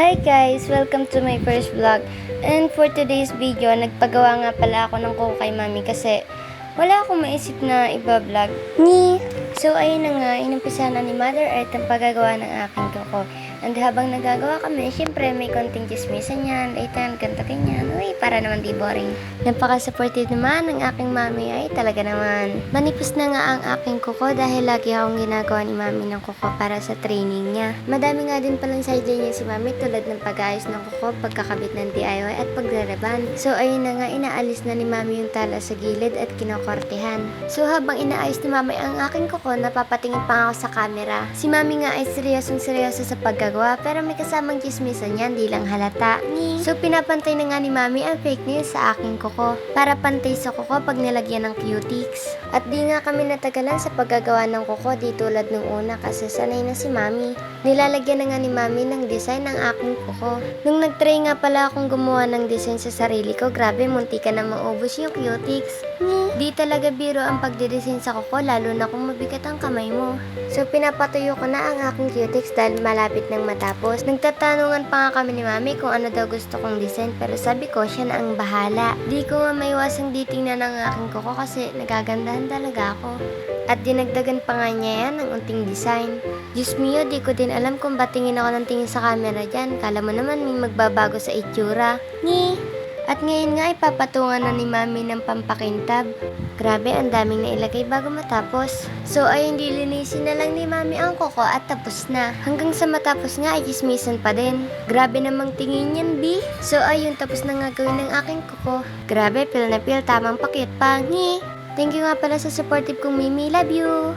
Hi guys! Welcome to my first vlog. And for today's video, nagpagawa nga pala ako ng kuko kay mami kasi wala akong maisip na iba-vlog. So ayun na nga, inumpisa na ni Mother Earth ang paggagawa ng aking kuko. And habang nagagawa kami, syempre may konting chismisan yan, laitan, ganto ganyan. Uy, para naman di boring. Napaka-supportive naman ng aking mami, ay talaga naman. Manipis na nga ang aking kuko dahil lagi akong ginagawa ni mami ng kuko para sa training niya. Madami nga din palang side niya si mami tulad ng pag-ayos ng kuko, pagkakabit ng DIY at pagre-reban. So ayun na nga, inaalis na ni mami yung tala sa gilid at kinokortehan. So habang inaayos ni mami ang aking kuko, napapatingin pa ako sa camera. Si mami nga ay seryoso sa paggagawa pero may kasamang chismisan yan, di lang halata. So pinapantay na nga ni mami ang fake news sa aking kuko para pantay sa kuko pag nilagyan ng cutics. At di nga kami natagalan sa paggagawa ng kuko di tulad nung una kasi sanay na si mami. Nilalagyan na nga ni mami ng design ng aking kuko. Nung nagtry nga pala akong gumawa ng design sa sarili ko, grabe munti ka na maubos yung cutics. Di talaga biro ang pagdidesign sa kuko lalo na kung mabigat ang kamay mo. So pinapatuyo ko na ang aking cutics dahil malapit nang matapos. Nagtatanungan pa nga kami ni mami kung ano daw gusto kong design pero sabi ko siya na ang bahala. Di ko nga maiwasang ditingnan ang aking kuko kasi nagagandahan talaga ako. At dinagdagan pa nga niya yan ng unting design. Diyos mio, di ko din alam kung ba't tingin ako ng tingin sa camera dyan. Kala mo naman may magbabago sa itsura. At ngayon nga ipapatungan na ni mami ng pampakintab. Grabe, ang daming nailagay bago matapos. So ayun, dilinisin na lang ni mami ang kuko at tapos na. Hanggang sa matapos nga ay chismisan pa din. Grabe namang tingin yan, B. So ayun, tapos na nga gawin ng aking kuko. Grabe, feel na feel, tamang pakit pa. Thank you nga pala sa supportive kong Mimi. Love you!